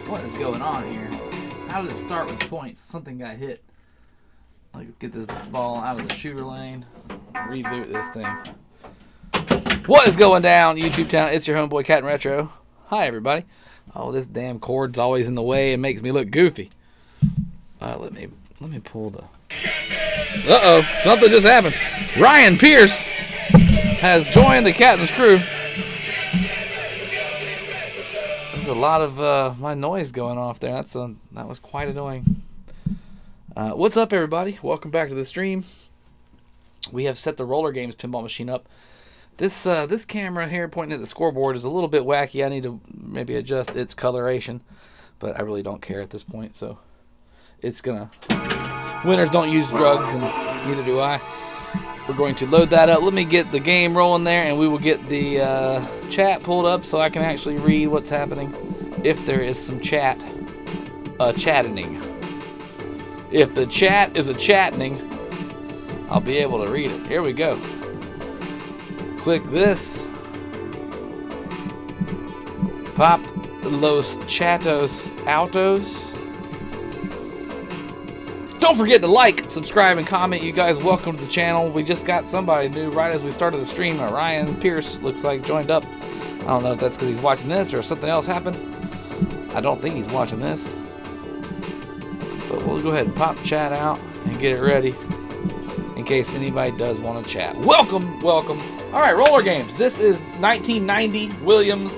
What is going on here? How did it start with points? Something got hit. Like, get this ball out of the shooter lane. Reboot this thing. What is going down, YouTube town? It's your homeboy, Cat and Retro. Hi, everybody. Oh, this damn cord's always in the way and makes me look goofy. Let me pull the... Uh-oh, something just happened. Ryan Pierce has joined the captain's crew. There's a lot of my noise going off there. That was quite annoying. What's up, everybody? Welcome back to the stream. We have set the Rollergames pinball machine up. This camera here pointing at the scoreboard is a little bit wacky. I need to maybe adjust its coloration, but I really don't care at this point, so it's gonna... Winners don't use drugs, and neither do I. We're going to load that up. Let me get the game rolling there, and we will get the chat pulled up so I can actually read what's happening. If there is some chat, chatting. If the chat is a-chatting, I'll be able to read it. Here we go. Click this. Pop los chatos autos. Don't forget to like, subscribe, and comment. You guys, welcome to the channel. We just got somebody new right as we started the stream. Ryan Pierce looks like joined up. I don't know if that's because he's watching this or something else happened. I don't think he's watching this. But we'll go ahead and pop chat out and get it ready in case anybody does want to chat. Welcome, welcome. All right, Rollergames. This is 1990 Williams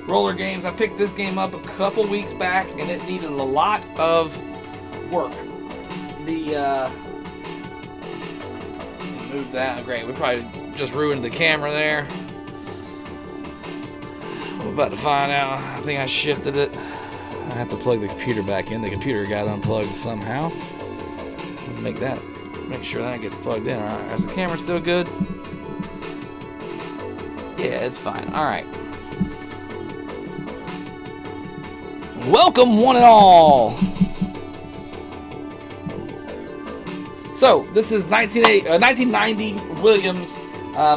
Rollergames. I picked this game up a couple weeks back, and it needed a lot of work. Move that. Great. We probably just ruined the camera there. We're about to find out. I think I shifted it. I have to plug the computer back in. The computer got unplugged somehow. Let's make sure that gets plugged in. All right. Is the camera still good? Yeah, it's fine. All right. Welcome, one and all. So, this is 1990 Williams,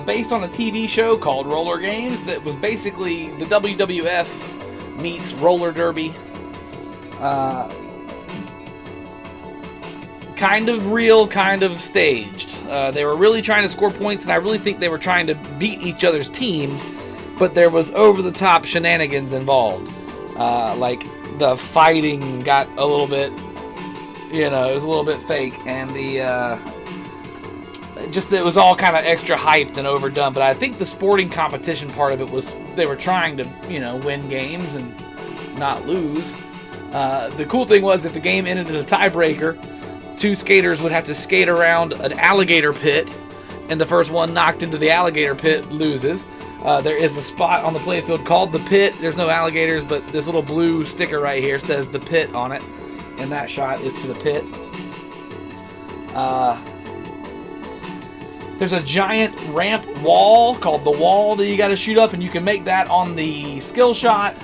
based on a TV show called Rollergames that was basically the WWF meets roller derby. Kind of real, kind of staged. They were really trying to score points, and I really think they were trying to beat each other's teams, but there was over-the-top shenanigans involved. Like, the fighting got a little bit... You know, it was a little bit fake, and it was all kind of extra hyped and overdone. But I think the sporting competition part of it was they were trying to, you know, win games and not lose. The cool thing was if the game ended in a tiebreaker, two skaters would have to skate around an alligator pit, and the first one knocked into the alligator pit loses. There is a spot on the playfield called the pit. There's no alligators, but this little blue sticker right here says the pit on it. And that shot is to the pit. There's a giant ramp wall called the wall that you got to shoot up, and you can make that on the skill shot.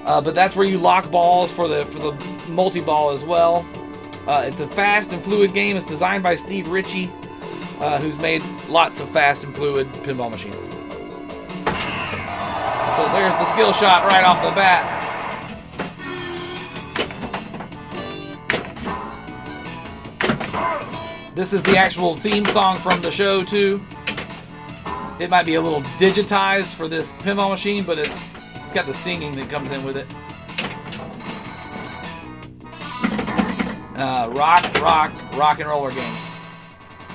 But that's where you lock balls for the multi-ball as well. It's a fast and fluid game. It's designed by Steve Ritchie, who's made lots of fast and fluid pinball machines. So there's the skill shot right off the bat. This is the actual theme song from the show, too. It might be a little digitized for this pinball machine, but it's got the singing that comes in with it. Rockin' Rollergames.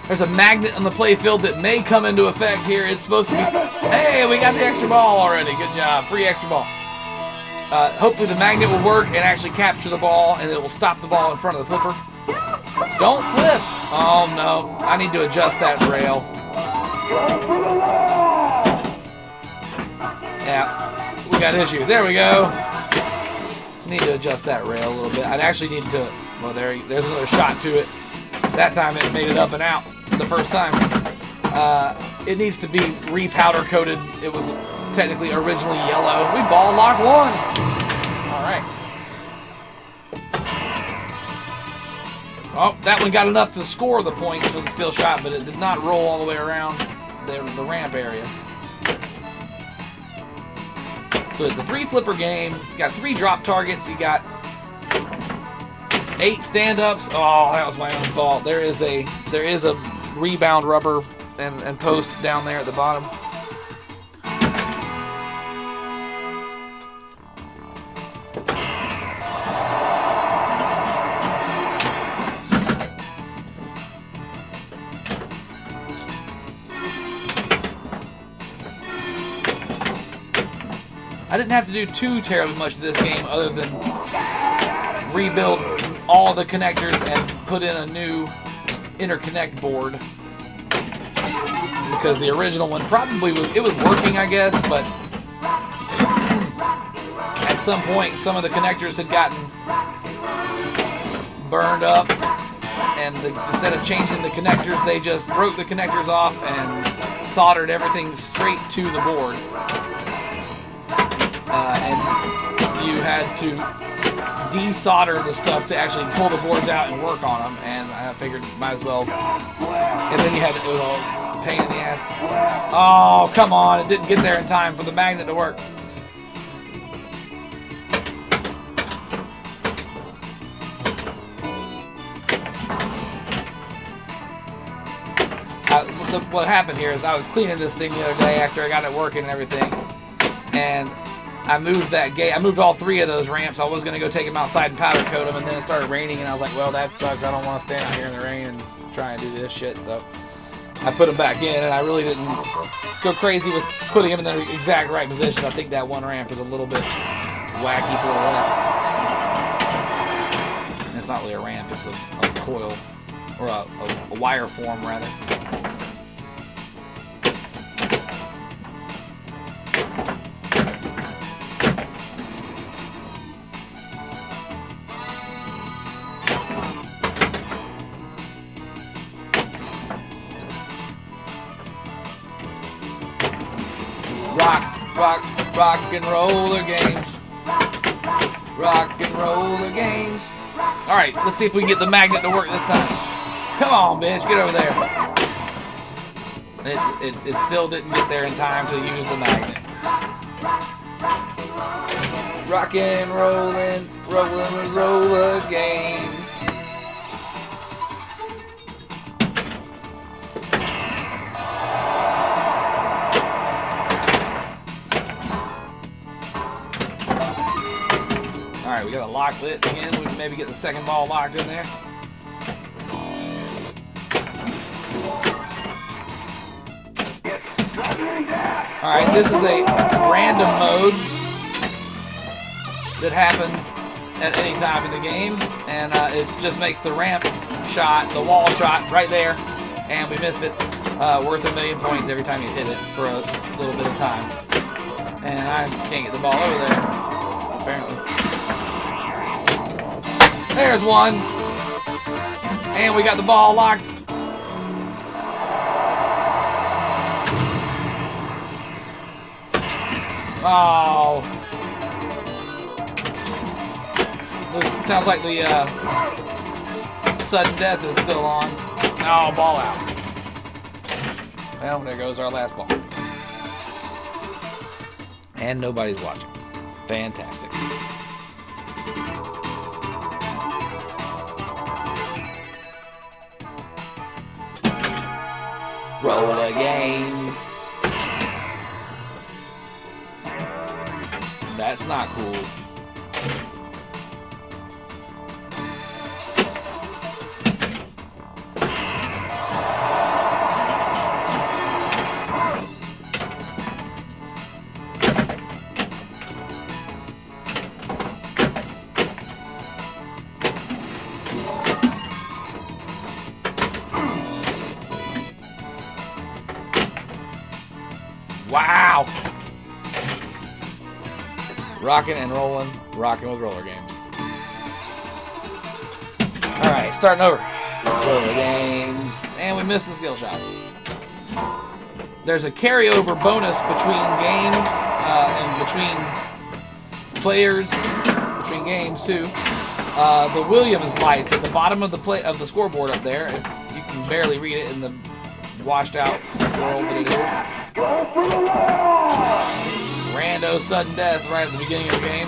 There's a magnet on the playfield that may come into effect here. It's supposed to be... Hey, we got the extra ball already. Good job. Free extra ball. Hopefully the magnet will work and actually capture the ball, and it will stop the ball in front of the flipper. Don't flip! Oh no, I need to adjust that rail. Yeah, we got issues. There we go. Need to adjust that rail a little bit. I'd actually need to... Well, there's another shot to it. That time it made it up and out the first time. It needs to be re-powder coated. It was technically originally yellow. We ball lock one. All right. Oh, that one got enough to score the points for the skill shot, but it did not roll all the way around the ramp area. So it's a 3 flipper game. You got 3 drop targets. You got 8 stand-ups. Oh, that was my own fault. There is a rebound rubber and post down there at the bottom. I didn't have to do too terribly much of this game other than rebuild all the connectors and put in a new interconnect board. Because the original one probably was working, I guess, but at some point some of the connectors had gotten burned up, and instead of changing the connectors, they just broke the connectors off and soldered everything straight to the board. And you had to desolder the stuff to actually pull the boards out and work on them, and I figured might as well. And then it was a pain in the ass. Oh, come on, it didn't get there in time for the magnet to work. What happened here is I was cleaning this thing the other day after I got it working and everything, and I moved that gate. I moved all 3 of those ramps. I was going to go take them outside and powder coat them, and then it started raining, and I was like, well, that sucks. I don't want to stand out here in the rain and try and do this shit. So I put them back in, and I really didn't go crazy with putting them in the exact right position. I think that one ramp is a little bit wacky to the left. And it's not really a ramp. It's a coil, or a wire form, rather. Rockin' roller games. Rockin' roller games. Alright, let's see if we can get the magnet to work this time. Come on, bitch, get over there. It still didn't get there in time to use the magnet. Rockin', rollin' with roller games. Alright, we gotta lock it again. We can maybe get the second ball locked in there. Alright, this is a random mode that happens at any time in the game, and it just makes the ramp shot, the wall shot right there, and we missed it, worth 1,000,000 points every time you hit it for a little bit of time. And I can't get the ball over there, apparently. There's one. And we got the ball locked. Oh. Sounds like the sudden death is still on. Oh, ball out. Well, there goes our last ball. And nobody's watching. Fantastic. Rollergames. That's not cool. Wow! Rockin' and rollin', rockin' with roller games. Alright, starting over. Roller games. And we missed the skill shot. There's a carryover bonus between games and between players, between games too. The Williams lights at the bottom of the scoreboard up there. You can barely read it in the washed out world that it is. Rando no sudden death right at the beginning of the game.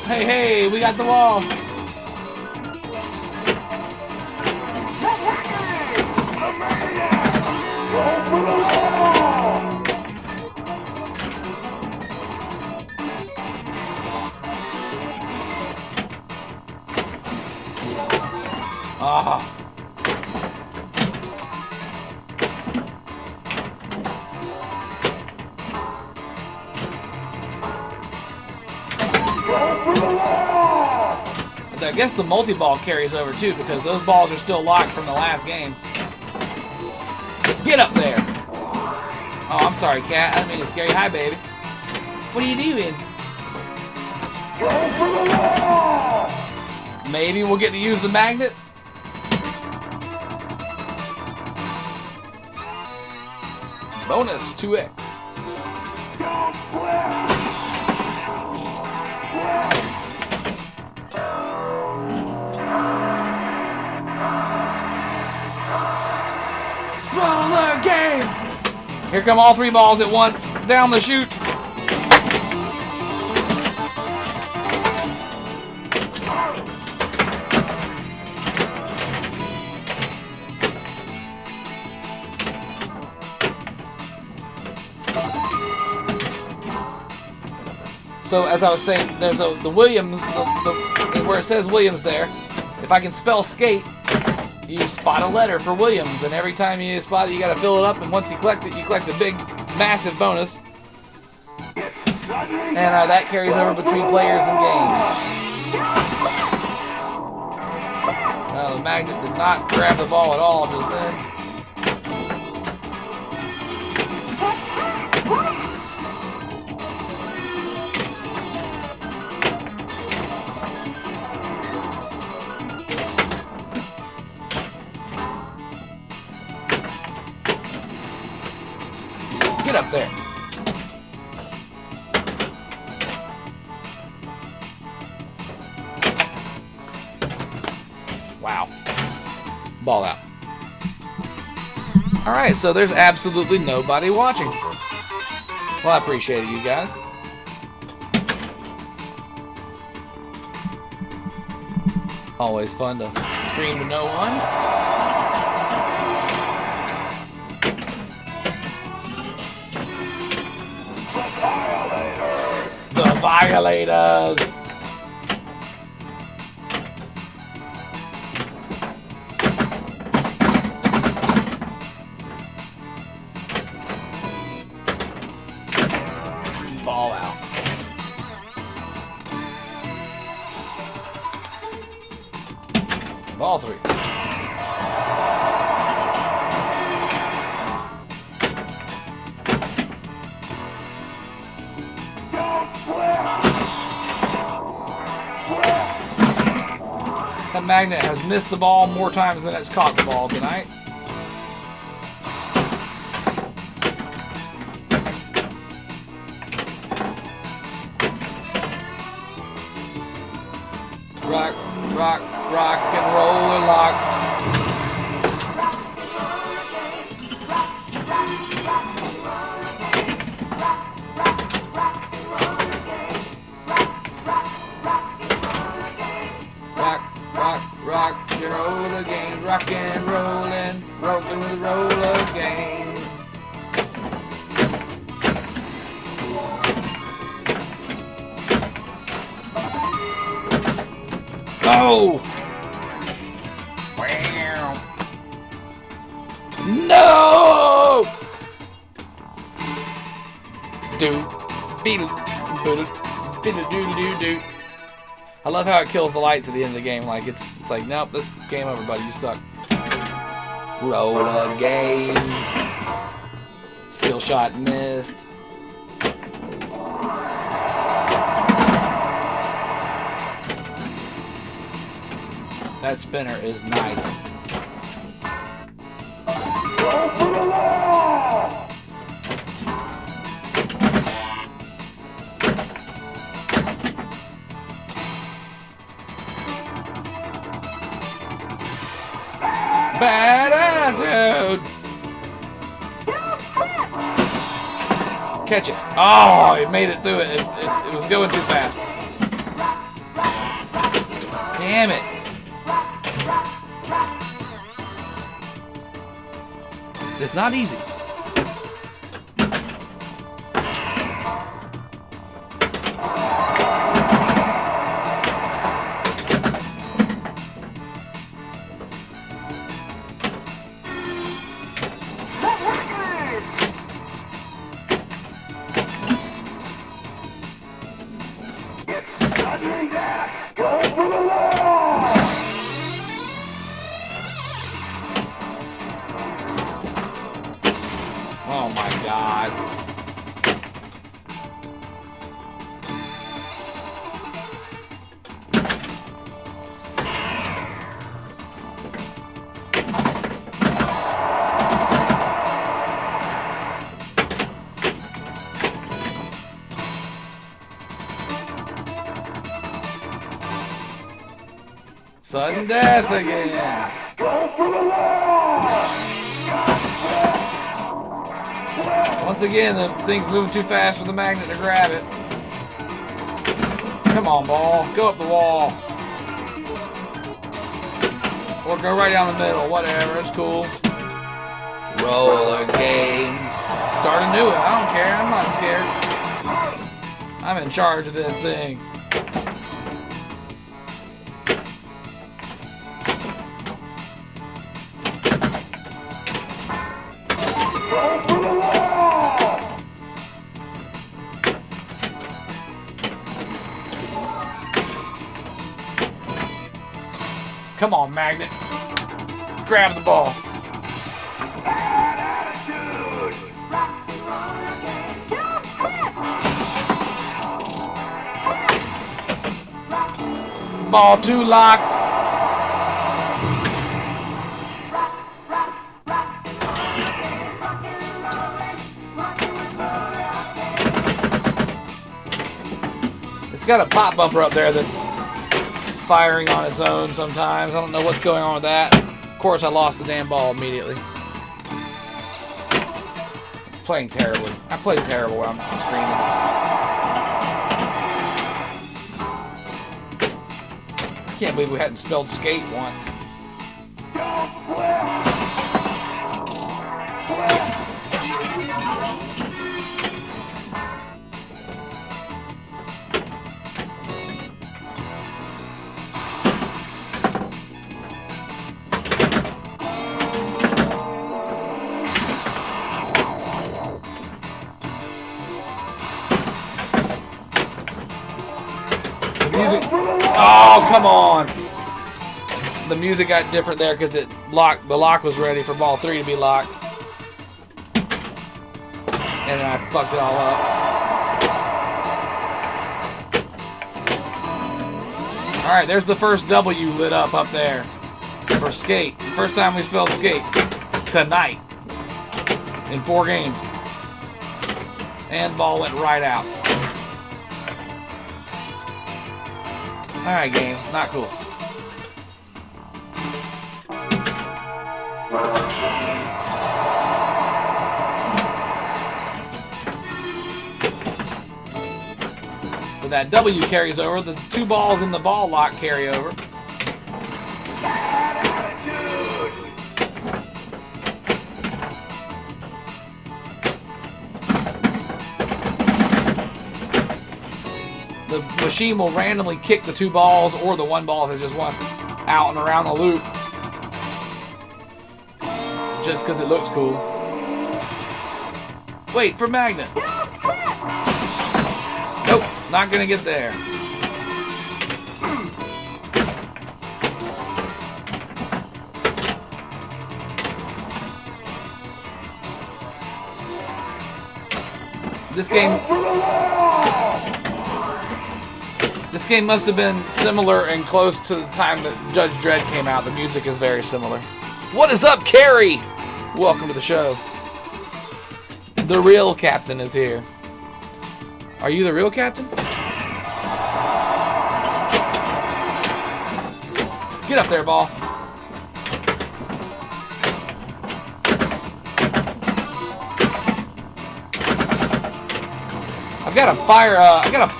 Hey, hey, we got the wall. Ah. I guess the multi-ball carries over too, because those balls are still locked from the last game. Get up there! Oh, I'm sorry, cat. I didn't mean to scare you. Hi, baby. What are you doing? Maybe we'll get to use the magnet. Bonus 2x. Rollergames! Here come all three balls at once. Down the chute. So as I was saying, there's the Williams, where it says Williams there. If I can spell skate, you spot a letter for Williams, and every time you spot it, you got to fill it up. And once you collect it, you collect a big, massive bonus, and that carries over between players and games. The magnet did not grab the ball at all just then. Get up there. Wow. Ball out. Alright, so there's absolutely nobody watching. Well, I appreciate it, you guys. Always fun to stream to no one. The Violators! Ball out. Ball three. That magnet has missed the ball more times than it's caught the ball tonight. Rock, rock, rock and roll and lock. Rock and roll again, rock and rollin', rockin' with roller game. Oh! Wow! No! Do, beetle, boodle, beetle, doodle, doo, doo. I love how it kills the lights at the end of the game. Like it's like, nope, this game over, buddy. You suck. Rollergames. Skill shot missed. That spinner is nice. Bad attitude. Catch it. Oh, it made it through it. It was going too fast. Damn it. It's not easy. Go for the wall! Oh my God. Sudden death again. Go for the wall! Once again, the thing's moving too fast for the magnet to grab it. Come on, ball. Go up the wall. Or go right down the middle. Whatever. It's cool. Rollergames. Start a new one. I don't care. I'm not scared. I'm in charge of this thing. Go for the wall! Come on, magnet. Grab the ball. Ball too locked. It's got a pop bumper up there that's firing on its own sometimes. I don't know what's going on with that. Of course, I lost the damn ball immediately. Playing terribly. I play terrible when I'm streaming. I can't believe we hadn't spelled skate once. Music. Oh, come on. The music got different there because it locked. The lock was ready for ball 3 to be locked. And then I fucked it all up. Alright, there's the first W lit up there. For skate. First time we spelled skate. Tonight. In 4 games. And ball went right out. Alright, game. Not cool. But that W carries over. The 2 balls in the ball lock carry over. The machine will randomly kick the 2 balls or the 1 ball if it's just one out and around the loop. Just because it looks cool. Wait for magnet. Nope, not gonna get there. This game must have been similar and close to the time that Judge Dredd came out. The music is very similar. What is up, Carrie? Welcome to the show. The real captain is here. Are you the real captain? Get up there, ball. I've got a fire. I got a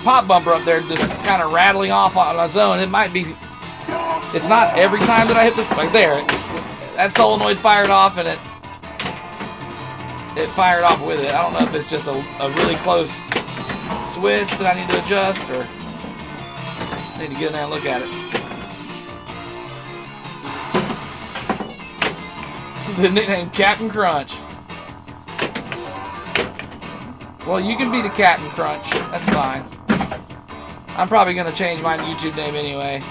pop bumper up there, just kind of rattling off on its own. It might be. It's not every time that I hit the like there. That solenoid fired off, and it fired off with it. I don't know if it's just a really close switch that I need to adjust, or I need to get in there and look at it. The nickname Captain Crunch. Well, you can be the Captain Crunch. That's fine. I'm probably going to change my YouTube name anyway.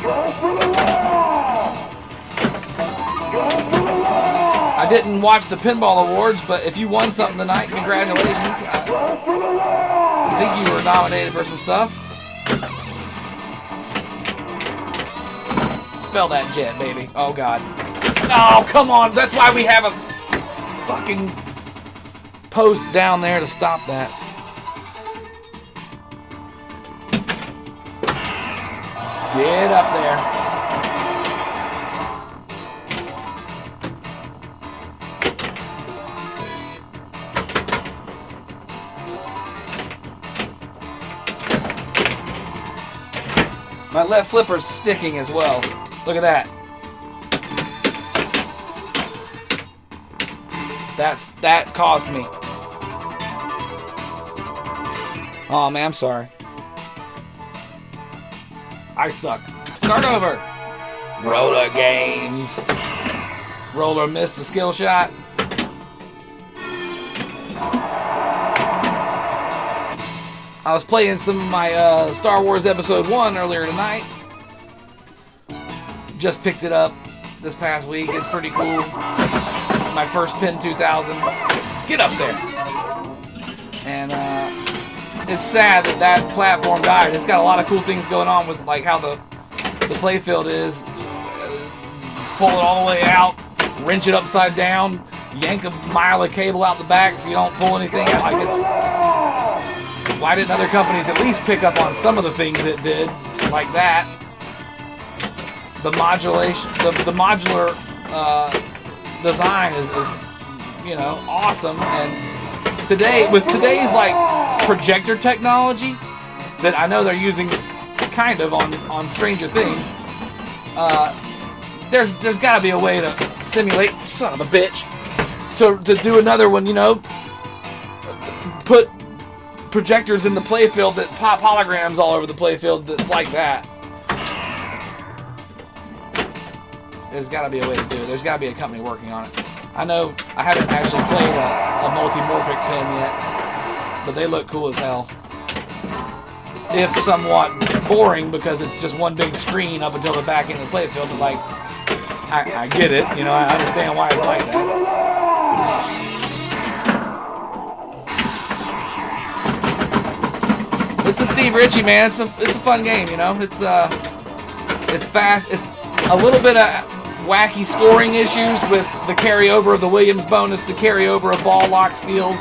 Go for the wall! Go for the wall! I didn't watch the Pinball Awards, but if you won something tonight, congratulations. Go for the wall! I think you were nominated for some stuff. Spell that jet, baby. Oh, God. Oh, come on. That's why we have a fucking post down there to stop that. Get up there. My left flipper's sticking as well. Look at that. That caused me. Oh man, I'm sorry. I suck. Start over. Rollergames. Roller missed the skill shot. I was playing some of my Star Wars Episode 1 earlier tonight. Just picked it up this past week. It's pretty cool. My first Pin 2000. Get up there. And it's sad that that platform died. It's got a lot of cool things going on with like how the playfield is. Pull it all the way out, wrench it upside down, yank a mile of cable out the back so you don't pull anything out. Like it's, why didn't other companies at least pick up on some of the things it did like that? The modulation, the modular design is you know, awesome. And today, with today's like projector technology that I know they're using kind of on Stranger Things, there's got to be a way to simulate, son of a bitch, to do another one, you know, put projectors in the playfield that pop holograms all over the playfield that's like that. There's got to be a way to do it. There's got to be a company working on it. I know I haven't actually played a multi-morphic pin yet, but they look cool as hell. If somewhat boring because it's just one big screen up until the back end of the playfield, but like, I get it, you know, I understand why it's like that. It's a Steve Ritchie, man. It's a fun game, you know. It's fast. It's a little bit of wacky scoring issues with the carryover of the Williams bonus, the carryover of ball lock steals,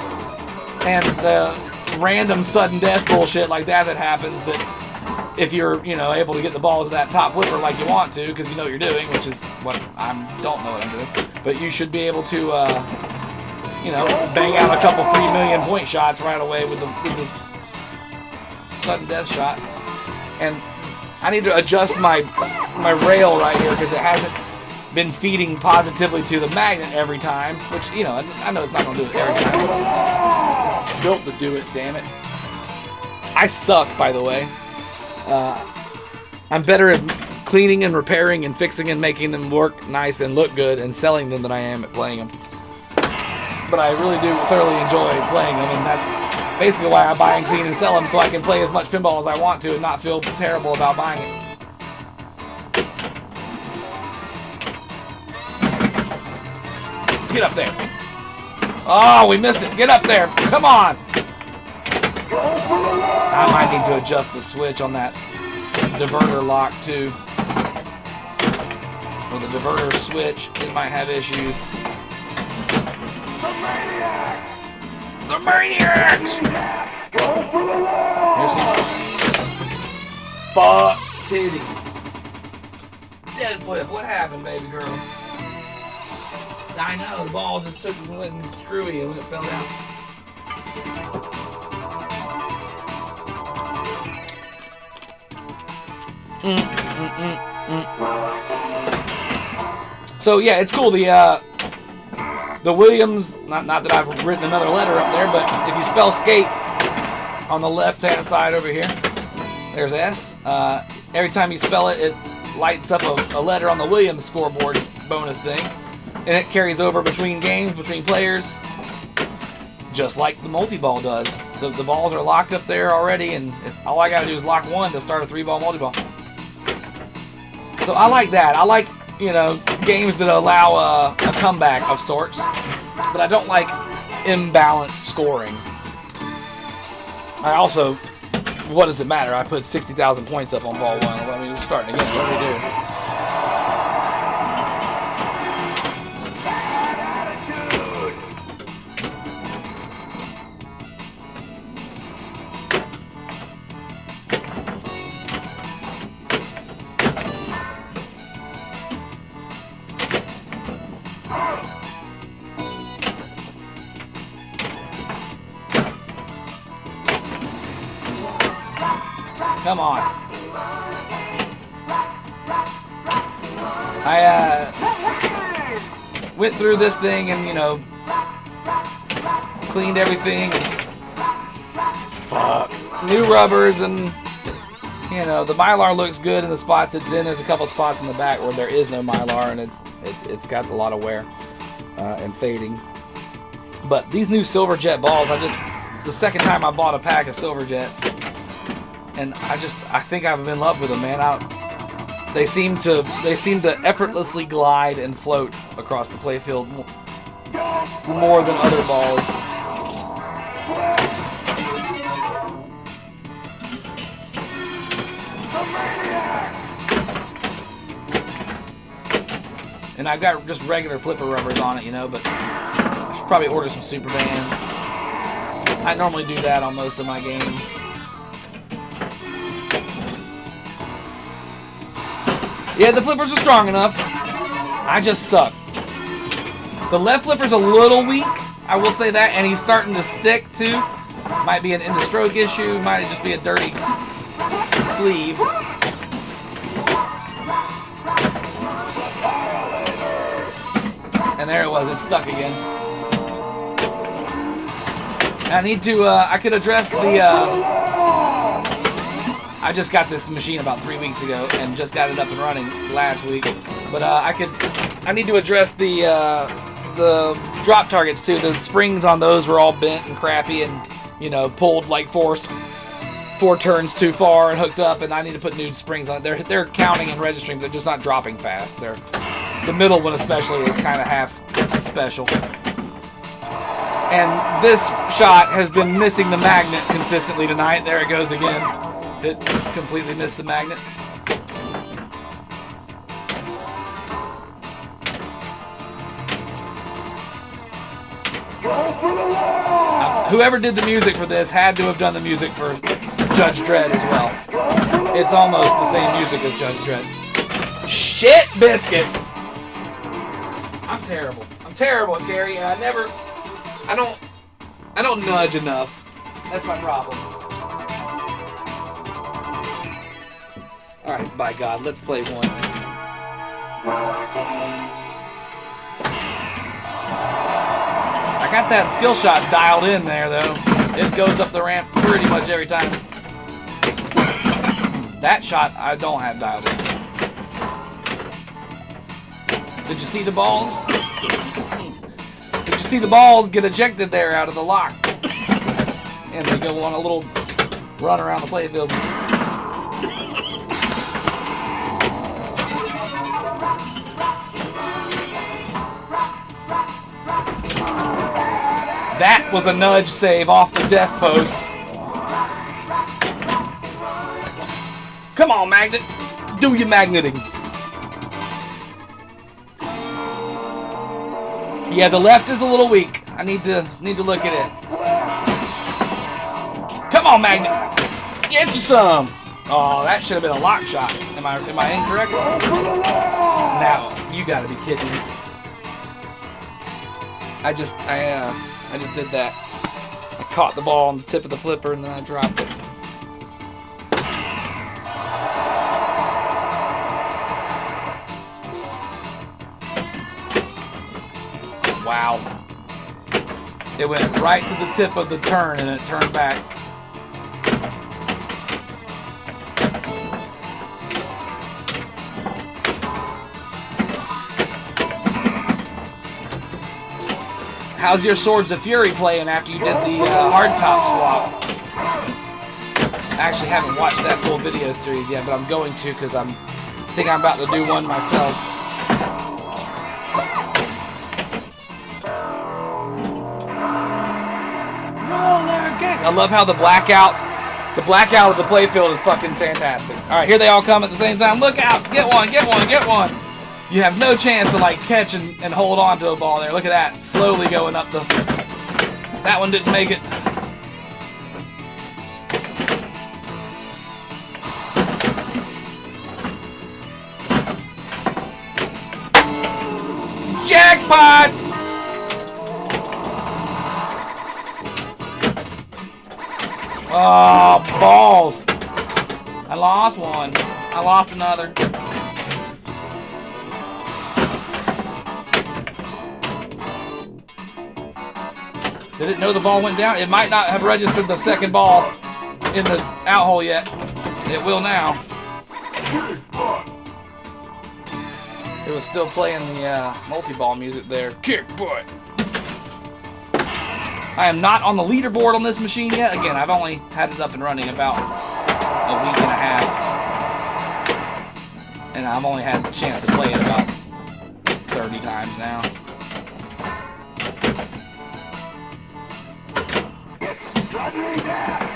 and the random sudden death bullshit like that happens. That if you're, you know, able to get the ball to that top flipper like you want to, because you know what you're doing, which is what don't know what I'm doing, but you should be able to, you know, bang out a couple 3 million point shots right away with this sudden death shot. And I need to adjust my rail right here because it hasn't been feeding positively to the magnet every time, which, you know, I know it's not going to do it every time. It's built to do it, damn it. I suck, by the way. I'm better at cleaning and repairing and fixing and making them work nice and look good and selling them than I am at playing them. But I really do thoroughly enjoy playing them, and that's basically why I buy and clean and sell them, so I can play as much pinball as I want to and not feel terrible about buying it. Get up there. Oh, we missed it. Get up there. Come on. I might need to adjust the switch on that diverter lock too. Or the diverter switch, it might have issues. The Maniacs! Here's some fuck titties. Dead flip, what happened, baby girl? I know, the ball just took and went screwy and it fell down. So yeah, it's cool. The Williams, not that I've written another letter up there, but if you spell skate on the left-hand side over here, there's S. Every time you spell it, it lights up a letter on the Williams scoreboard bonus thing, and it carries over between games, between players, just like the multi-ball does. The balls are locked up there already, and all I gotta do is lock one to start a 3-ball multi-ball. So I like that. I like, you know, games that allow a comeback of sorts, but I don't like imbalanced scoring. I also, what does it matter? I put 60,000 points up on ball one. I mean, it's starting again. What do we do? Come on. I went through this thing and, you know, cleaned everything. Fuck. New rubbers and, you know, the Mylar looks good in the spots it's in. There's a couple spots in the back where there is no Mylar and it's got a lot of wear and fading. But these new Silverjet balls, it's the second time I bought a pack of Silverjets. And I think I'm in love with them, man. They seem to effortlessly glide and float across the playfield more than other balls. And I've got just regular flipper rubbers on it, you know, but I should probably order some super bands. I normally do that on most of my games. Yeah, the flippers are strong enough. I just suck. The left flipper's a little weak, I will say that, and he's starting to stick too. Might be an in the stroke issue, might just be a dirty sleeve. And there it was, it stuck again. I need to, I could address the, I just got this machine about 3 weeks ago and just got it up and running last week. But I need to address the drop targets too. The springs on those were all bent and crappy and, you know, pulled like four turns too far and hooked up, and I need to put new springs on it. They're counting and registering, they're just not dropping fast. The middle one especially is kind of half special. And this shot has been missing the magnet consistently tonight. There it goes again. It completely missed the magnet. Whoever did the music for this had to have done the music for Judge Dredd as well. It's almost the same music as Judge Dredd. Shit biscuits! I'm terrible. I'm terrible at carrying. I don't nudge enough. That's my problem. Alright, by God, let's play one. I got that skill shot dialed in there, though. It goes up the ramp pretty much every time. That shot, I don't have dialed in. Did you see the balls? Did you see the balls get ejected there out of the lock? And they go on a little run around the playfield. That was a nudge save off the death post. Come on, magnet. Do your magneting. Yeah, the left is a little weak. I need to look at it. Come on, magnet. Get you some. Oh, that should have been a lock shot. Am I incorrect? Now, you gotta be kidding me. I just did that. I caught the ball on the tip of the flipper and then I dropped it. It went right to the tip of the turn and it turned back. How's your Swords of Fury playing after you did the hardtop swap? I actually haven't watched that full video series yet, but I'm going to because I think I'm about to do one myself. Rollergames. I love how the blackout of the playfield is fucking fantastic. All right, here they all come at the same time. Look out! Get one! Get one! Get one! You have no chance to like catch and hold on to a ball there. Look at that, slowly going up the. That one didn't make it. Jackpot! Oh, balls. I lost one. I lost another. Did it know the ball went down? It might not have registered the second ball in the out hole yet. It will now. It was still playing the multi-ball music there. Kick butt. I am not on the leaderboard on this machine yet. Again, I've only had it up and running about a week and a half. And I've only had the chance to play it about 30 times now.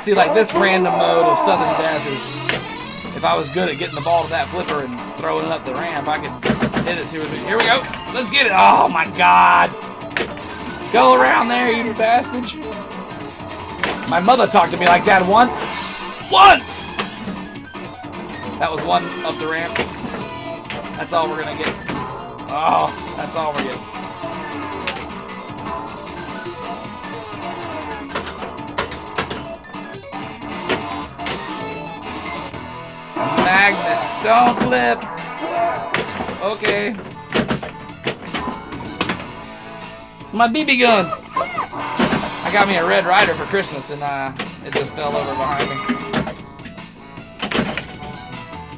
See, like this random mode of Southern Death is, if I was good at getting the ball to that flipper and throwing it up the ramp, I could hit it 2 or 3. Here we go. Let's get it. Oh my God. Go around there, you bastard. My mother talked to me like that once. Once! That was one up the ramp. That's all we're gonna get. Oh, that's all we're getting. Magnet, don't flip. Okay. My BB gun. I got me a Red Ryder for Christmas and it just fell over behind me.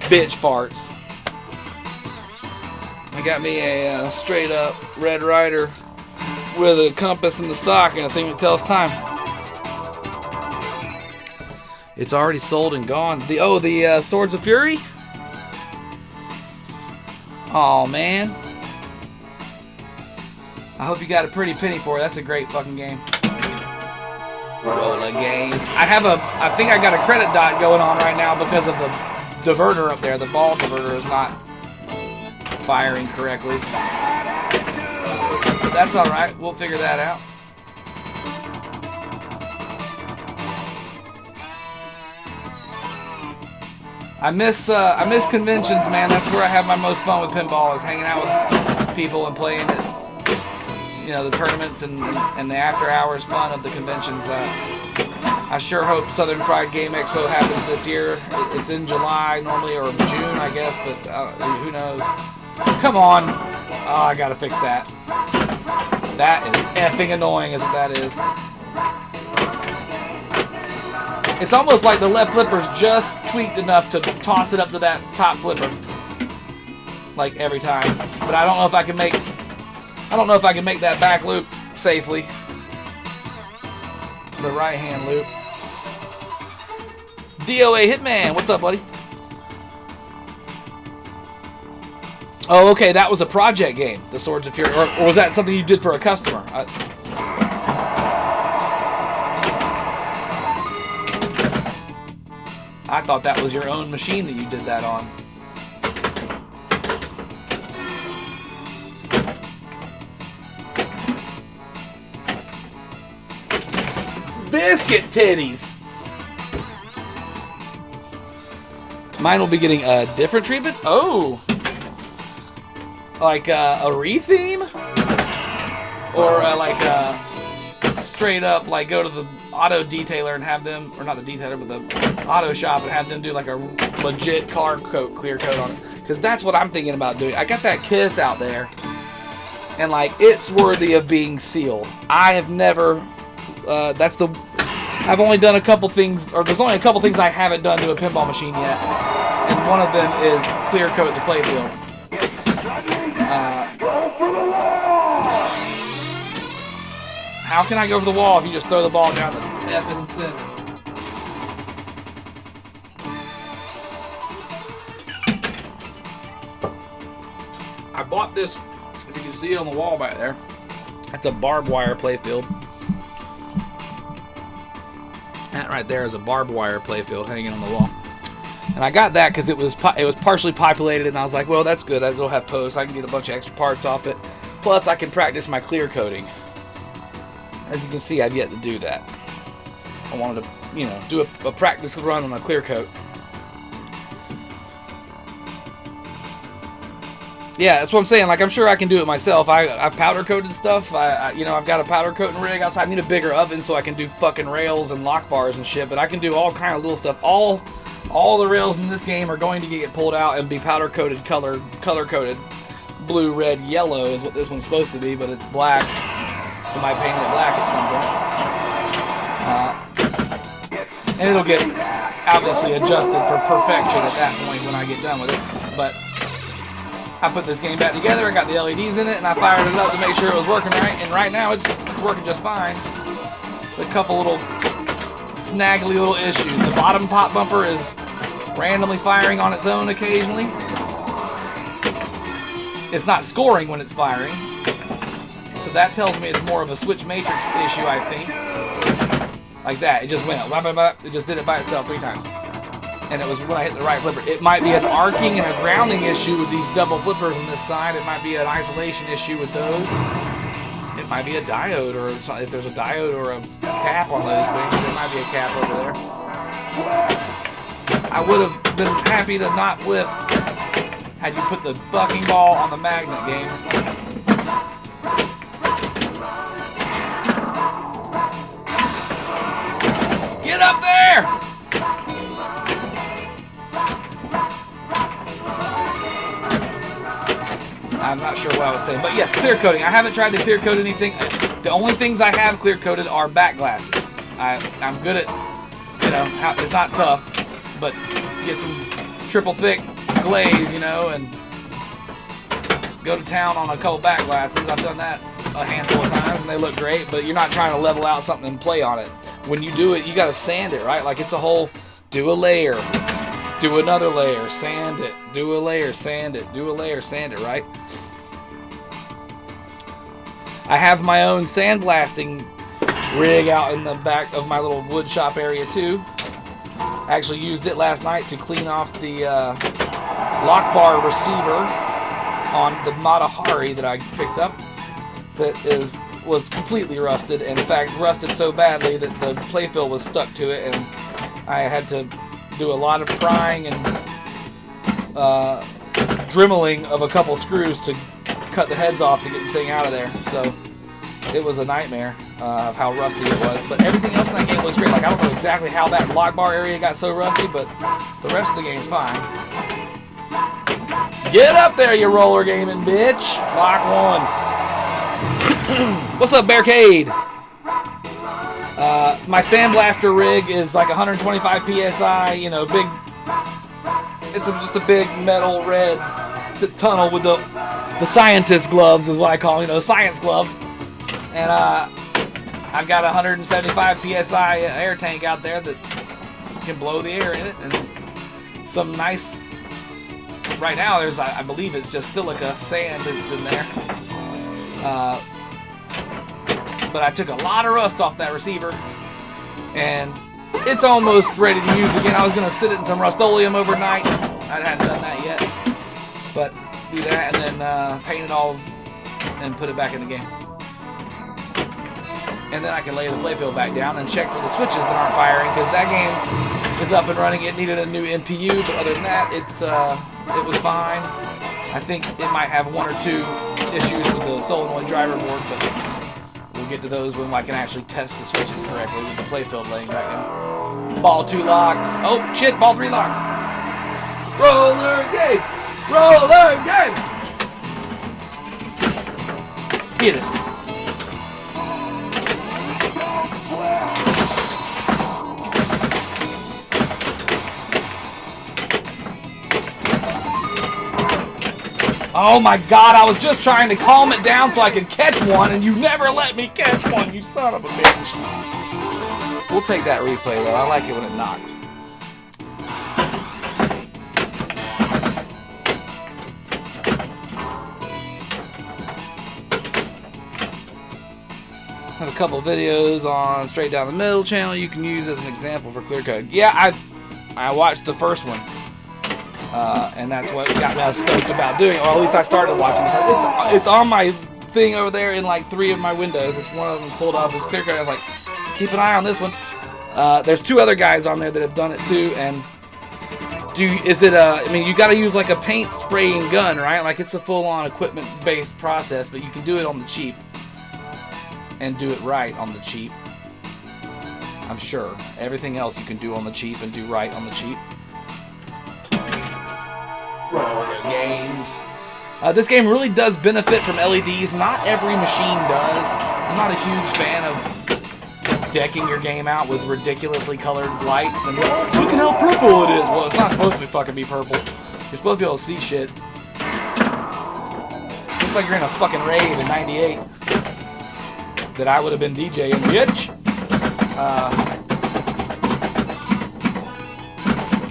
Bitch farts. I got me a straight up Red Ryder with a compass in the stock and a thing that tells time. It's already sold and gone. The Swords of Fury? Oh man. I hope you got a pretty penny for it. That's a great fucking game. Rollergames. I think I got a credit dot going on right now because of the diverter up there. The ball diverter is not firing correctly. That's alright. We'll figure that out. I miss conventions, man. That's where I have my most fun with pinball, is hanging out with people and playing it. You know, the tournaments and the after hours fun of the conventions. I sure hope Southern Fried Game Expo happens this year. It's in July normally, or June, I guess, but who knows? Come on. Oh, I gotta fix that. That is effing annoying, is what that is. It's almost like the left flipper's just tweaked enough to toss it up to that top flipper, like every time. But I don't know if I can make that back loop safely. The right hand loop. DOA Hitman, what's up, buddy? Oh, okay, that was a project game, the Swords of Fury, or was that something you did for a customer? I thought that was your own machine that you did that on. Biscuit titties! Mine will be getting a different treatment? Oh! Like a re-theme? Or like straight up, like go to the auto detailer and have them, or not the detailer, but the auto shop and have them do like a legit car coat, clear coat on it. Because that's what I'm thinking about doing. I got that Kiss out there, and like it's worthy of being sealed. I have never That's the. I've only done a couple things, or there's only a couple things I haven't done to a pinball machine yet, and one of them is clear coat the playfield. How can I go for the wall if you just throw the ball down the effing center? I bought this, if you can see it on the wall back there. That's a barbed wire playfield. That right there is a barbed wire playfield hanging on the wall. And I got that because it was partially populated, and I was like, well, that's good. It'll have posts. I can get a bunch of extra parts off it. Plus, I can practice my clear coating. As you can see, I've yet to do that. I wanted to, you know, do a practice run on a clear coat. Yeah, that's what I'm saying. Like, I'm sure I can do it myself. I've powder coated stuff. You know, I've got a powder coating rig outside. I need a bigger oven so I can do fucking rails and lock bars and shit. But I can do all kind of little stuff. All the rails in this game are going to get pulled out and be powder coated, color coded. Blue, red, yellow is what this one's supposed to be, but it's black. Somebody painted it black at some point. And it'll get obviously adjusted for perfection at that point when I get done with it. But I put this game back together, I got the LEDs in it, and I fired it up to make sure it was working right. And right now it's working just fine. A couple little snaggly little issues. The bottom pop bumper is randomly firing on its own occasionally. It's not scoring when it's firing. So that tells me it's more of a switch matrix issue, I think. Like that, it just went up. It just did it by itself 3 times. And it was when I hit the right flipper. It might be an arcing and a grounding issue with these double flippers on this side. It might be an isolation issue with those. It might be a diode, or if there's a diode or a cap on those things, there might be a cap over there. I would have been happy to not flip had you put the fucking ball on the magnet game. Get up there! I'm not sure what I was saying, but yes, clear coating. I haven't tried to clear coat anything. The only things I have clear coated are back glasses. I'm good at, you know, it's not tough, but get some triple thick glaze, you know, and go to town on a couple back glasses. I've done that a handful of times, and they look great, but you're not trying to level out something and play on it. When you do it, you got to sand it, right? Like, it's a whole, do a layer, do another layer, sand it, do a layer, sand it, do a layer, sand it, right? I have my own sandblasting rig out in the back of my little wood shop area too. I actually used it last night to clean off the lock bar receiver on the Matahari that I picked up that was completely rusted, and in fact rusted so badly that the playfill was stuck to it, and I had to do a lot of prying and dremeling of a couple screws to cut the heads off to get the thing out of there. So it was a nightmare of how rusty it was, but everything else in that game was great. Like, I don't know exactly how that lock bar area got so rusty, but the rest of the game's fine. Get up there, you roller gaming bitch! Lock 1. What's up, Barricade? My sandblaster rig is like 125 psi, you know, big. It's just a big metal red tunnel with the scientist gloves is what I call them, you know, science gloves. And I've got a 175 psi air tank out there that can blow the air in it, and some nice. Right now, there's, I believe it's just silica sand that's in there. But I took a lot of rust off that receiver, and it's almost ready to use again. I was going to sit it in some Rust-Oleum overnight. I hadn't done that yet. But do that and then paint it all and put it back in the game. And then I can lay the playfield back down and check for the switches that aren't firing, because that game is up and running. It needed a new NPU, but other than that, it was fine. I think it might have 1 or 2 issues with the solenoid driver board, but we'll get to those when I can actually test the switches correctly with the playfield laying back in. Ball 2 locked. Oh shit, ball 3 locked. Roller game! Roller game! Get it. Oh my god, I was just trying to calm it down so I could catch one, and you never let me catch one, you son of a bitch. We'll take that replay, though. I like it when it knocks. Have a couple of videos on Straight Down the Middle channel you can use as an example for clear code. Yeah, I watched the first one. And that's what got me stoked about doing it. Or at least I started watching it. It's on my thing over there in like 3 of my windows. It's one of them pulled up. It's clear cut. I was like, keep an eye on this one. There's 2 other guys on there that have done it too. And I mean, you got to use like a paint spraying gun, right? Like it's a full-on equipment-based process, but you can do it on the cheap and do it right on the cheap. I'm sure. Everything else you can do on the cheap and do right on the cheap. Rollergames. This game really does benefit from LEDs. Not every machine does. I'm not a huge fan of decking your game out with ridiculously colored lights and look at how purple it is. Well, it's not supposed to fucking be purple. You're supposed to be able to see shit. Looks like you're in a fucking rave in '98 that I would have been DJing, bitch.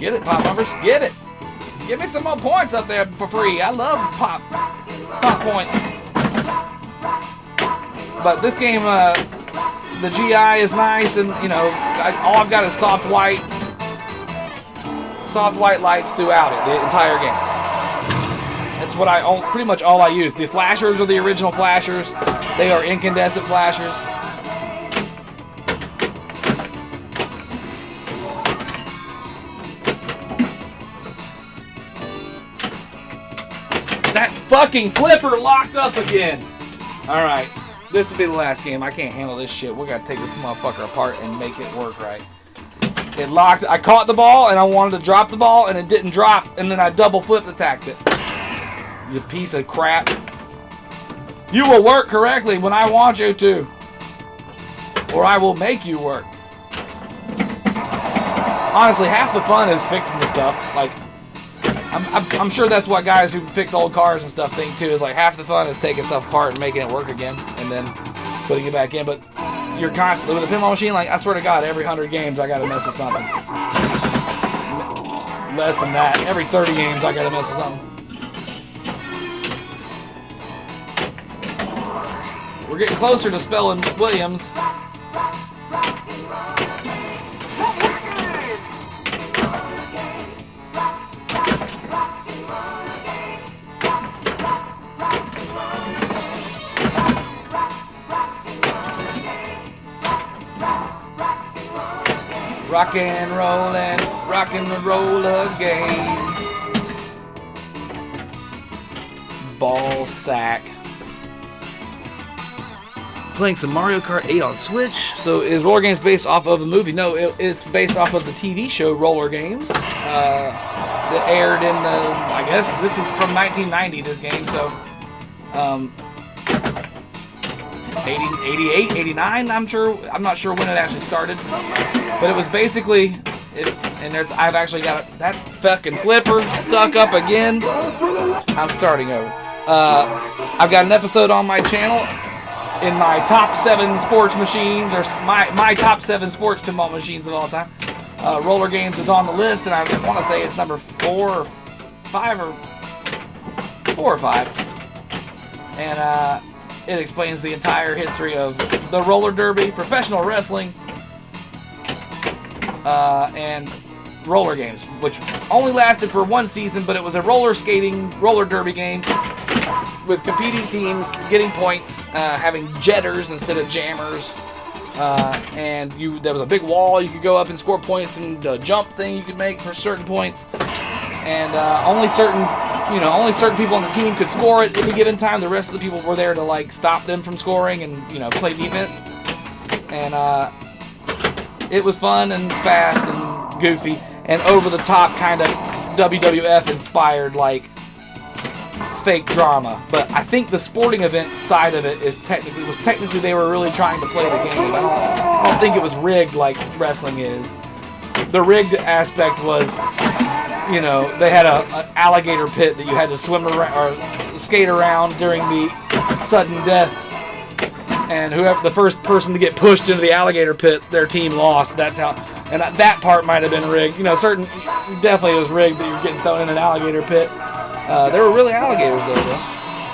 Get it, pop bumpers. Get it. Give me some more points up there for free. I love pop points. But this game, the GI is nice, and you know, all I've got is soft white lights throughout it, the entire game. That's what pretty much all I use. The flashers are the original flashers. They are incandescent flashers. That fucking flipper locked up again. Alright, this will be the last game. I can't handle this shit. We're gonna take this motherfucker apart and make it work right. It locked. I caught the ball and I wanted to drop the ball and it didn't drop, and then I double flipped attacked it. You piece of crap. You will work correctly when I want you to, or I will make you work. Honestly, half the fun is fixing the stuff. Like, I'm sure that's what guys who fix old cars and stuff think too. Is like half the fun is taking stuff apart and making it work again, and then putting it back in. But you're constantly with a pinball machine. Like, I swear to God, every 100 games I gotta mess with something. Less than that. Every 30 games I gotta mess with something. We're getting closer to spelling Williams. Rockin' the Rollergames. Ball sack. Playing some Mario Kart 8 on Switch. So is Rollergames based off of the movie? No, it's based off of the TV show Rollergames. That aired in the, I guess this is from 1990, this game, so 88, 89, I'm not sure when it actually started. But it was basically, I've actually got that fucking flipper stuck up again. I'm starting over. I've got an episode on my channel in my top 7 sports machines, or my top 7 sports pinball machines of all time. Rollergames is on the list, and I want to say it's number 4 or 5 or 4 or 5. And it explains the entire history of the roller derby, professional wrestling, and roller games, which only lasted for 1 season, but it was a roller skating, roller derby game with competing teams getting points, having jetters instead of jammers, and there was a big wall you could go up and score points, and a jump thing you could make for certain points, and only certain people on the team could score at any given time. The rest of the people were there to like stop them from scoring and play defense, and it was fun and fast and goofy and over the top, kind of WWF inspired, like fake drama. But I think the sporting event side of it was technically they were really trying to play the game. I don't think it was rigged like wrestling is. The rigged aspect was, you know, they had an alligator pit that you had to swim around or skate around during the sudden death, and whoever the first person to get pushed into the alligator pit, their team lost. That's how, and that part might have been rigged. You know, definitely it was rigged that you're getting thrown in an alligator pit. There were really alligators there, though.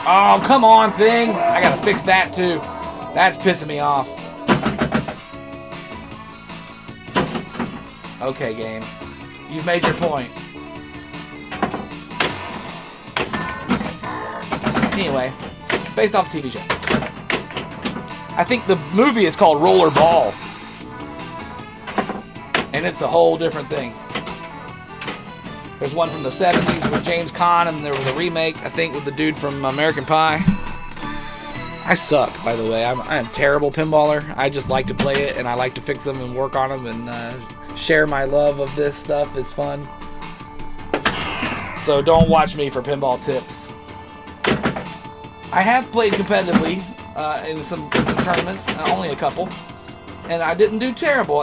Oh, come on, thing! I gotta fix that too. That's pissing me off. Okay, game. You've made your point. Anyway, based off a TV show. I think the movie is called Rollerball. And it's a whole different thing. There's one from the 70s with James Caan, and there was a remake, I think, with the dude from American Pie. I suck, by the way. I'm a terrible pinballer. I just like to play it, and I like to fix them and work on them and share my love of this stuff. It's fun. So don't watch me for pinball tips. I have played competitively in some tournaments, only a couple, and I didn't do terrible.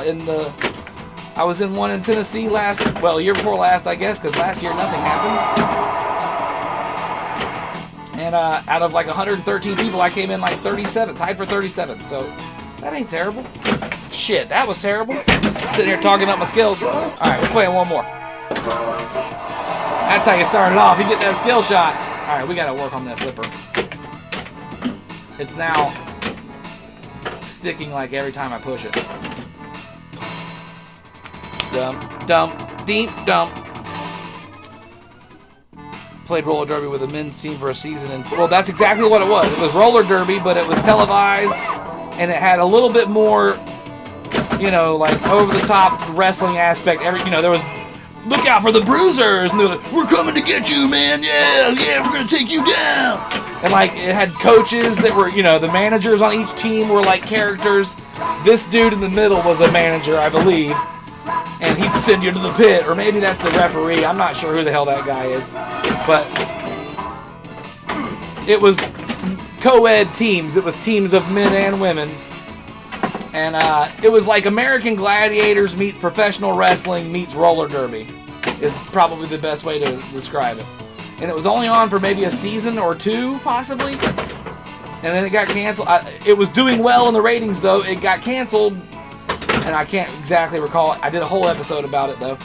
I was in one in Tennessee year before last, I guess, because last year nothing happened. And out of like 113 people, I came in like 37, tied for 37. So that ain't terrible. Shit, that was terrible. Sitting here talking up my skills. All right, we're playing one more. That's how you start it off. You get that skill shot. All right, we got to work on that flipper. It's now sticking like every time I push it. Dump, dump, deep dump. Played roller derby with the men's team for a season, and well, that's exactly what it was. It was roller derby, but it was televised, and it had a little bit more, you know, like over the top wrestling aspect. There was look out for the bruisers, and they're like, "We're coming to get you, man! Yeah, we're gonna take you down." And like it had coaches that were, you know, the managers on each team were like characters. This dude in the middle was a manager, I believe. And he'd send you to the pit, or maybe that's the referee. I'm not sure who the hell that guy is. But it was co-ed teams. It was teams of men and women. And it was like American Gladiators meets professional wrestling meets roller derby is probably the best way to describe it. And it was only on for maybe a season or two, possibly. And then it got canceled. It was doing well in the ratings, though. It got canceled. And I can't exactly recall it. I did a whole episode about it, though.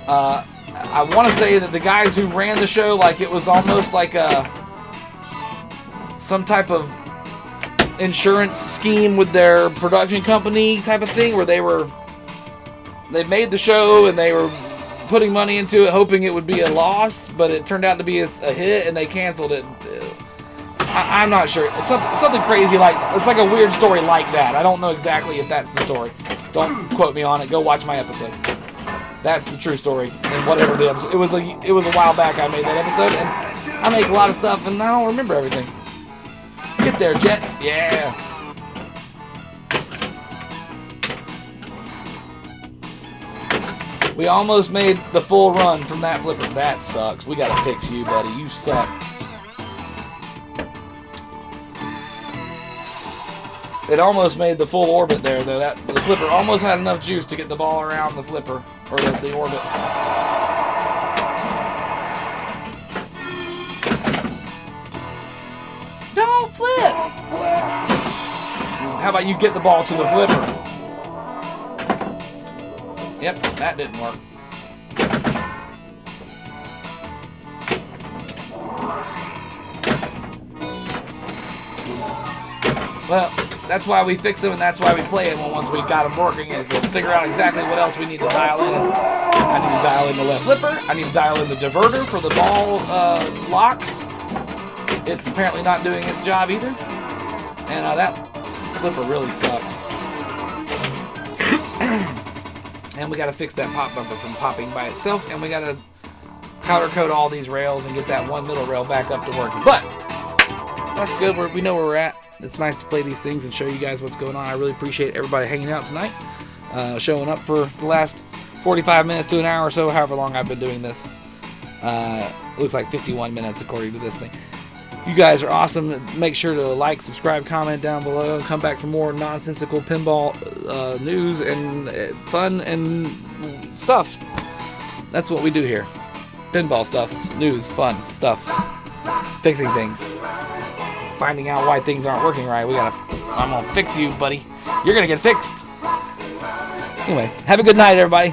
I want to say that the guys who ran the show, like it was almost like some type of insurance scheme with their production company type of thing, where they made the show and they were putting money into it, hoping it would be a loss, but it turned out to be a hit, and they canceled it. I'm not sure. It's something crazy like it's like a weird story like that. I don't know exactly if that's the story. Don't quote me on it. Go watch my episode. That's the true story. And whatever the episode, it was a while back I made that episode, and I make a lot of stuff, and I don't remember everything. Get there, Jet. Yeah. We almost made the full run from that flipper. That sucks. We gotta fix you, buddy. You suck. It almost made the full orbit there, though. The flipper almost had enough juice to get the ball around the flipper, or the orbit. Don't flip! How about you get the ball to the flipper? Yep, that didn't work. Well, that's why we fix them, and that's why we play them once we got them working, is to figure out exactly what else we need to dial in. I need to dial in the left flipper. I need to dial in the diverter for the ball locks. It's apparently not doing its job either. And that flipper really sucks. And we got to fix that pop bumper from popping by itself, and we got to powder coat all these rails and get that one middle rail back up to working. But that's good. We know where we're at. It's nice to play these things and show you guys what's going on. I really appreciate everybody hanging out tonight, showing up for the last 45 minutes to an hour or so, however long I've been doing this. Looks like 51 minutes according to this thing. You guys are awesome. Make sure to like, subscribe, comment down below. Come back for more nonsensical pinball news and fun and stuff. That's what we do here. Pinball stuff, news, fun stuff, fixing things, finding out why things aren't working right. I'm gonna fix you, buddy. You're gonna get fixed. Anyway, have a good night, everybody.